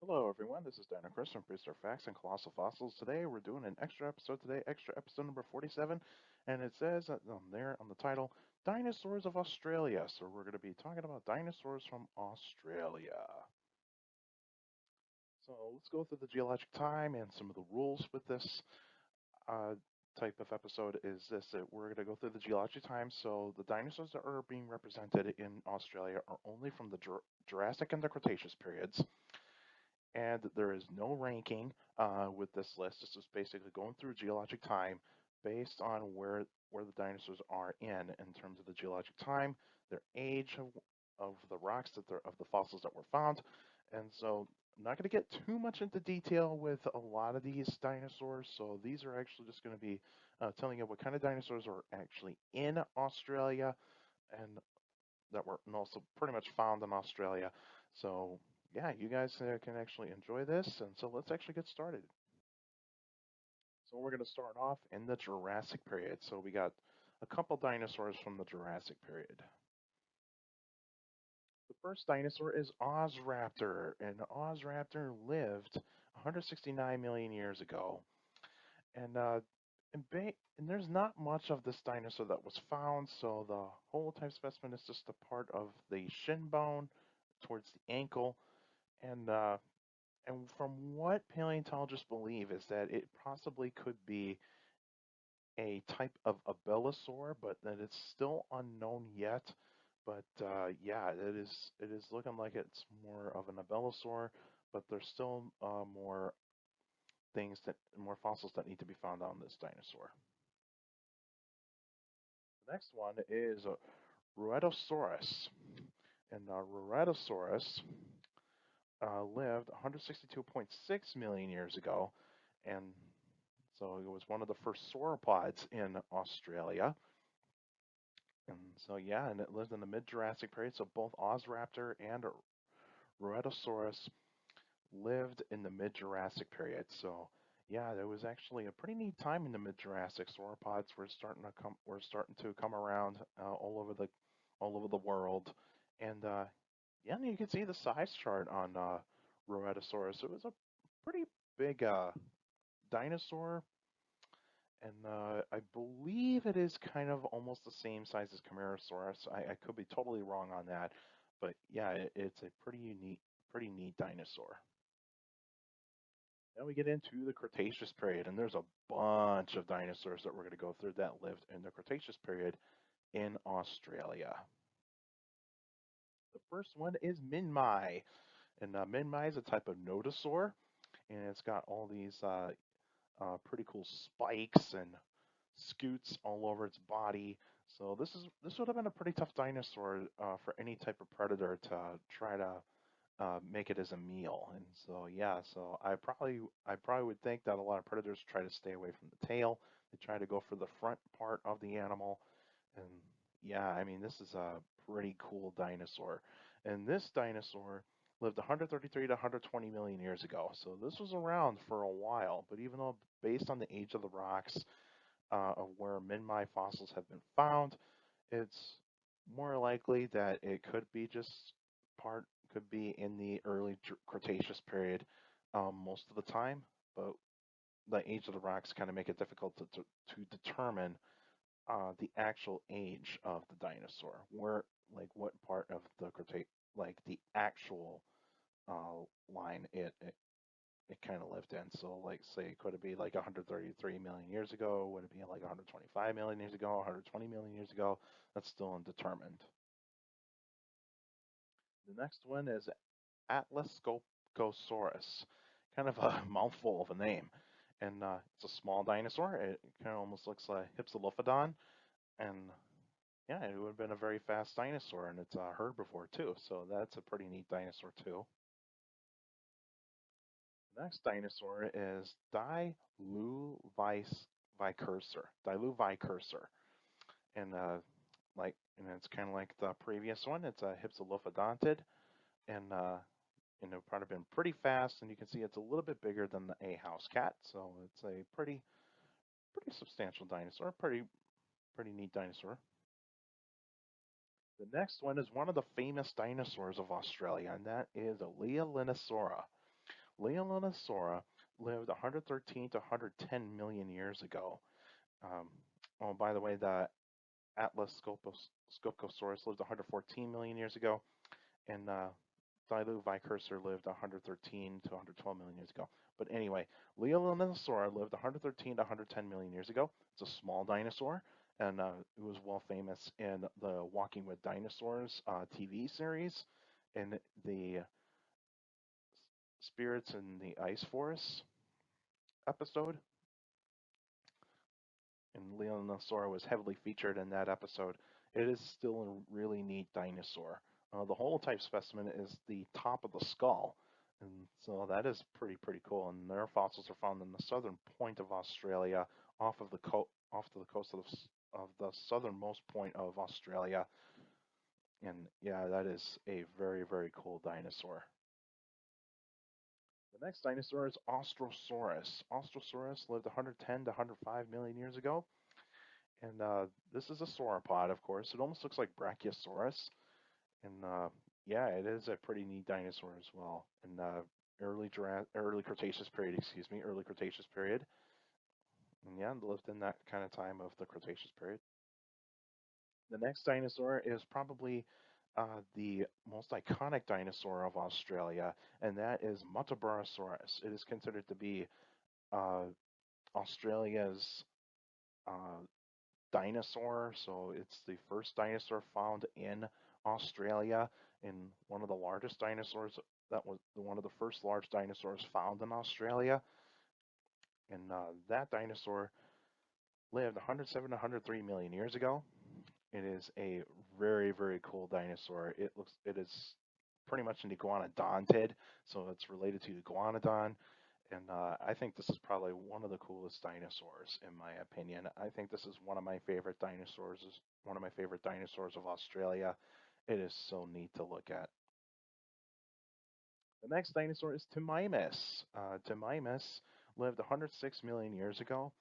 Hello everyone, this is Diluvicursor from Prehistoric Facts and Colossal Fossils. Today we're doing an extra episode today, extra episode number 47, and it says there on the title, Dinosaurs of Australia. So we're going to be talking about dinosaurs from Australia. So let's go through the geologic time and some of the rules with this uh, type of episode is this, that we're going to go through the geologic time. So the dinosaurs that are being represented in Australia are only from the Jurassic and the Cretaceous periods. And there is no ranking with this list. This is basically going through geologic time based on where the dinosaurs are in terms of the geologic time, their age of the rocks of the fossils that were found. And so I'm not going to get too much into detail with a lot of these dinosaurs. So these are actually just going to be telling you what kind of dinosaurs are actually in Australia and that were and also pretty much found in Australia. So yeah, you guys can actually enjoy this. And so let's actually get started. So we're going to start off in the Jurassic period. So we got a couple dinosaurs from the Jurassic period. The first dinosaur is Ozraptor, and Ozraptor lived 169 million years ago. And and there's not much of this dinosaur that was found, so the holotype specimen is just a part of the shin bone towards the ankle. And from what paleontologists believe is that it possibly could be a type of abelosaur, but that it's still unknown yet. But yeah, it is looking like it's more of an abelosaur, but there's still more fossils that need to be found on this dinosaur. The next one is Rhoetosaurus, and Rhoetosaurus lived 162.6 million years ago, and so it was one of the first sauropods in Australia. And so, yeah, and it lived in the mid-Jurassic period. So both Ozraptor and Rhoetosaurus lived in the mid-Jurassic period. So, yeah, there was actually a pretty neat time in the mid-Jurassic. Sauropods were starting to come around all over the world, and yeah, and you can see the size chart on Rhoetosaurus. It was a pretty big dinosaur, and I believe it is kind of almost the same size as Camarasaurus. I could be totally wrong on that, but yeah, it's a pretty neat dinosaur. Now we get into the Cretaceous period, and there's a bunch of dinosaurs that we're going to go through that lived in the Cretaceous period in Australia. The first one is Minmi, and Minmi is a type of nodosaur, and it's got all these pretty cool spikes and scoots all over its body. So this would have been a pretty tough dinosaur for any type of predator to try to make it as a meal. And so yeah, so I probably would think that a lot of predators try to stay away from the tail. They try to go for the front part of the animal. And yeah, I mean this is a pretty cool dinosaur. And this dinosaur lived 133 to 120 million years ago. So this was around for a while. But even though based on the age of the rocks of where Minmi fossils have been found, it's more likely that it could be just part, could be in the early Cretaceous period most of the time, but the age of the rocks kind of make it difficult to determine the actual age of the dinosaur, where, like, what part of the Cretaceous, like the actual line it kind of lived in. So, like, say, could it be like 133 million years ago? Would it be like 125 million years ago? 120 million years ago? That's still undetermined. The next one is Altascopcosaurus, kind of a mouthful of a name. And it's a small dinosaur. It kind of almost looks like Hypsilophodon. And yeah, it would have been a very fast dinosaur, and it's a herbivore too. So that's a pretty neat dinosaur too. The next dinosaur is Diluvicursor. And and it's kind of like the previous one. It's a Hypsilophodontid, and it would probably been pretty fast. And you can see it's a little bit bigger than the A house cat, so it's a pretty substantial dinosaur. Pretty neat dinosaur. The next one is one of the famous dinosaurs of Australia, and that is a Leaellynasaura. Leaellynasaura lived 113 to 110 million years ago. Um, oh, by the way, the Atlascopcosaurus lived 114 million years ago, and Diluvicursor lived 113 to 112 million years ago. But anyway, Leaellynasaura lived 113 to 110 million years ago. It's a small dinosaur, and it was well famous in the Walking with Dinosaurs TV series, and the Spirits in the Ice Forest episode. And Leaellynasaura was heavily featured in that episode. It is still a really neat dinosaur. The holotype specimen is the top of the skull, and so that is pretty cool. And their fossils are found in the southern point of Australia, off to the coast of the southernmost point of Australia. And yeah, that is a very cool dinosaur. The next dinosaur is Austrosaurus. Austrosaurus lived 110 to 105 million years ago. And this is a sauropod, of course. It almost looks like Brachiosaurus. And yeah, it is a pretty neat dinosaur as well. In early Cretaceous period, early Cretaceous period. And yeah, lived in that kind of time of the Cretaceous period. The next dinosaur is probably the most iconic dinosaur of Australia, and that is Muttaburrasaurus. It is considered to be uh, Australia's uh, dinosaur. So it's the first dinosaur found in Australia, and one of the largest dinosaurs. That was one of the first large dinosaurs found in Australia. And that dinosaur lived 107 to 103 million years ago. It is a very cool dinosaur. It is pretty much an iguanodontid, so it's related to iguanodon. And I think this is probably one of the coolest dinosaurs, in my opinion. I think this is one of my favorite dinosaurs. Is one of my favorite dinosaurs of Australia. It is so neat to look at. The next dinosaur is Timimus. Timimus lived 106 million years ago.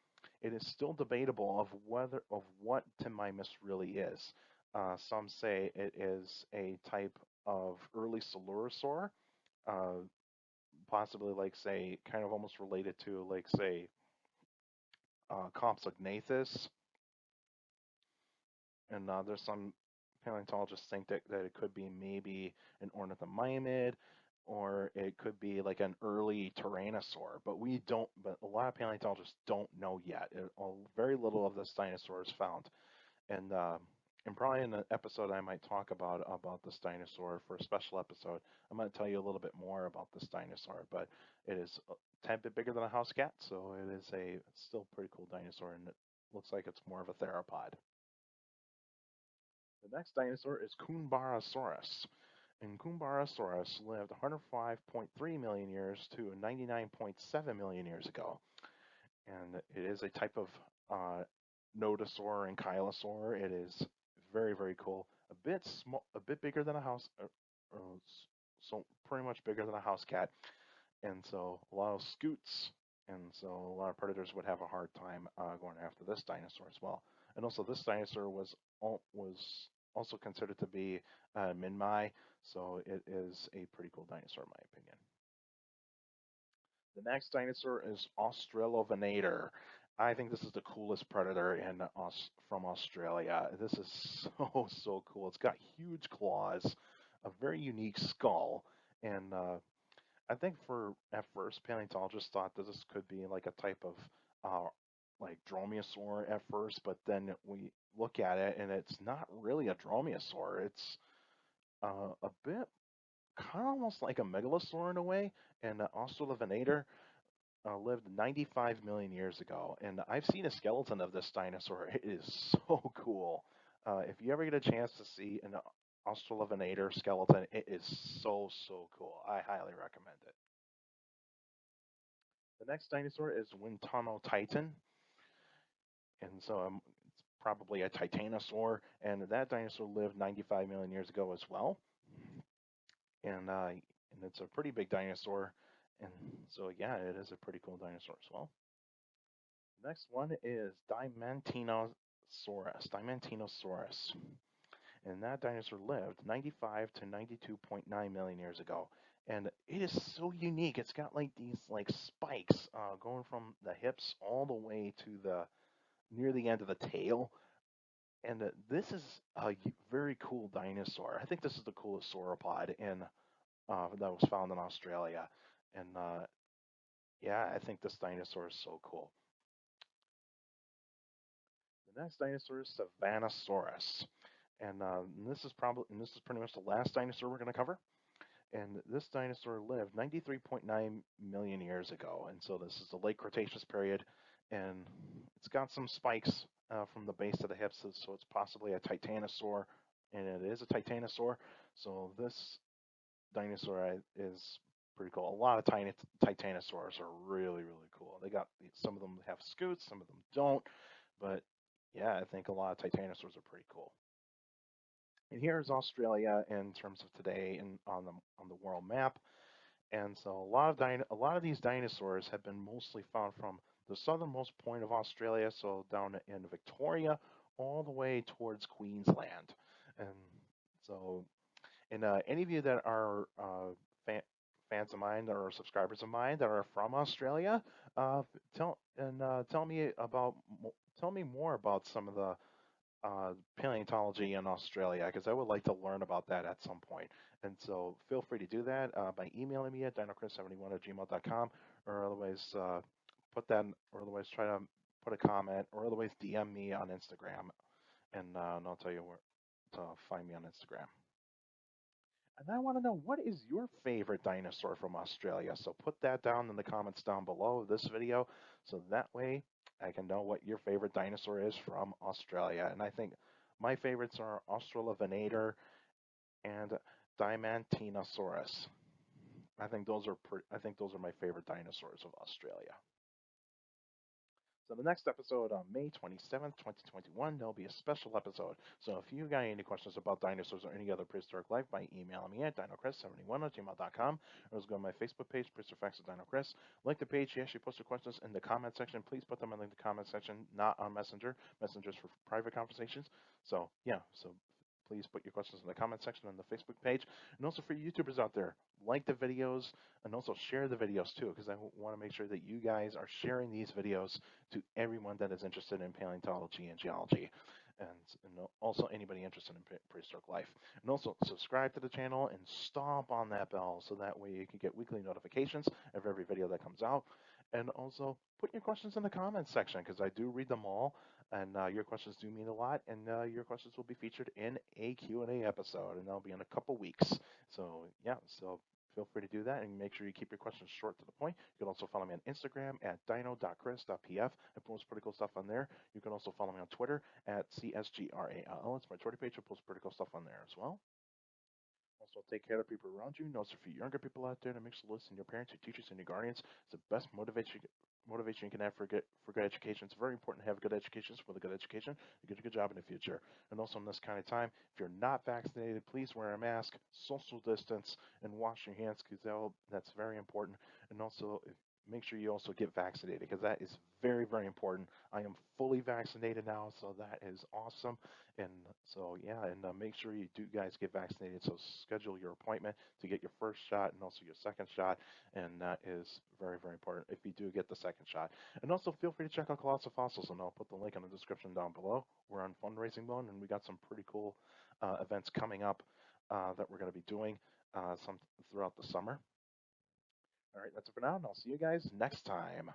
It is still debatable of what Timimus really is. Some say it is a type of early Coelurosaur, uh, possibly like say kind of almost related to like say Compsognathus, and there's some paleontologists think that it could be maybe an ornithomimid, or it could be like an early Tyrannosaur, but we don't. But a lot of paleontologists don't know yet. Very little of this dinosaur is found, and probably in an episode I might talk about this dinosaur for a special episode. I'm going to tell you a little bit more about this dinosaur, but it is a tad bit bigger than a house cat, so it is a still pretty cool dinosaur, and it looks like it's more of a theropod. The next dinosaur is Kunbarrasaurus. And Kunbarrasaurus lived 105.3 million years to 99.7 million years ago. And it is a type of nodosaur and chylosaur. It is very cool. A bit small, a bit bigger than a house, so pretty much bigger than a house cat. And so a lot of scoots, and so a lot of predators would have a hard time going after this dinosaur as well. And also, this dinosaur was also considered to be Minmi, so it is a pretty cool dinosaur in my opinion. The next dinosaur is Australovenator. I think this is the coolest predator from Australia. This is so cool. It's got huge claws, a very unique skull, and I think at first paleontologists thought that this could be like a type of like dromaeosaur at first, but then we look at it and it's not really a dromaeosaur. It's a bit kind of almost like a megalosaur in a way. And Australovenator lived 95 million years ago, and I've seen a skeleton of this dinosaur. It is so cool. If you ever get a chance to see an Australovenator skeleton, it is so cool. I highly recommend it. The next dinosaur is Wintonotitan, and so it's probably a titanosaur, and that dinosaur lived 95 million years ago as well, and it's a pretty big dinosaur, and so yeah, it is a pretty cool dinosaur as well. Next one is Diamantinasaurus, and that dinosaur lived 95 to 92.9 million years ago. and it is so unique. It's got like these like spikes going from the hips all the way to the near the end of the tail. And this is a very cool dinosaur. I think this is the coolest sauropod in that was found in Australia. And yeah, I think this dinosaur is so cool. The next dinosaur is Savannasaurus, and this is pretty much the last dinosaur we're going to cover. And this dinosaur lived 93.9 million years ago, and so this is the late Cretaceous period, and it's got some spikes from the base to the hips, so it's possibly a titanosaur, and it is a titanosaur. So this dinosaur is pretty cool. A lot of tiny titanosaurs are really, really cool. They got some of them have scoots, some of them don't, but yeah, I think a lot of titanosaurs are pretty cool. And here's Australia in terms of today and on the world map. And so a lot of these dinosaurs have been mostly found from the southernmost point of Australia, so down in Victoria, all the way towards Queensland. And so, and any of you that are fans of mine or subscribers of mine that are from Australia, tell me about tell me more about some of the paleontology in Australia because I would like to learn about that at some point. And so feel free to do that by emailing me at dinochris71@gmail.com or otherwise or otherwise try to put a comment or otherwise DM me on Instagram and I'll tell you where to find me on Instagram. And I want to know, what is your favorite dinosaur from Australia? So put that down in the comments down below this video so that way I can know what your favorite dinosaur is from Australia. And I think my favorites are Australovenator and Diamantinasaurus. I think those are my favorite dinosaurs of Australia. So the next episode on May 27th, 2021, there'll be a special episode. So if you got any questions about dinosaurs or any other prehistoric life, by emailing me at dinochris71@gmail.com, or just go to my Facebook page, Prehistoric Facts of Dino Chris. Like the page, he actually posted questions in the comment section. Please put them in the comment section, not on Messenger. Messenger's for private conversations. So yeah, so please put your questions in the comment section on the Facebook page. And also for YouTubers out there, like the videos and also share the videos too, because I want to make sure that you guys are sharing these videos to everyone that is interested in paleontology and geology. And also anybody interested in prehistoric life. And also subscribe to the channel and stomp on that bell so that way you can get weekly notifications of every video that comes out. And also put your questions in the comments section because I do read them all. And your questions do mean a lot, and your questions will be featured in a Q&A episode, and that'll be in a couple weeks. So yeah, so feel free to do that, and make sure you keep your questions short to the point. You can also follow me on Instagram at dino.chris.pf. I post pretty cool stuff on there. You can also follow me on Twitter at CSGRAL. It's my Twitter page. I post pretty cool stuff on there as well. Also, take care of people around you. Notice for you younger people out there to make sure to listen to your parents, your teachers, and your guardians. It's the best motivation you can have for good education. It's very important to have a good education. So with a good education, you get a good job in the future. And also in this kind of time, if you're not vaccinated, please wear a mask, social distance, and wash your hands because that's very important. And also, make sure you also get vaccinated because that is very, very important. I am fully vaccinated now, so that is awesome. And so, yeah, and make sure you do guys get vaccinated. So schedule your appointment to get your first shot and also your second shot. And that is very, very important if you do get the second shot. And also feel free to check out Colossal Fossils, and I'll put the link in the description down below. We're on fundraising mode, and we got some pretty cool events coming up that we're going to be doing some throughout the summer. All right, that's it for now, and I'll see you guys next time.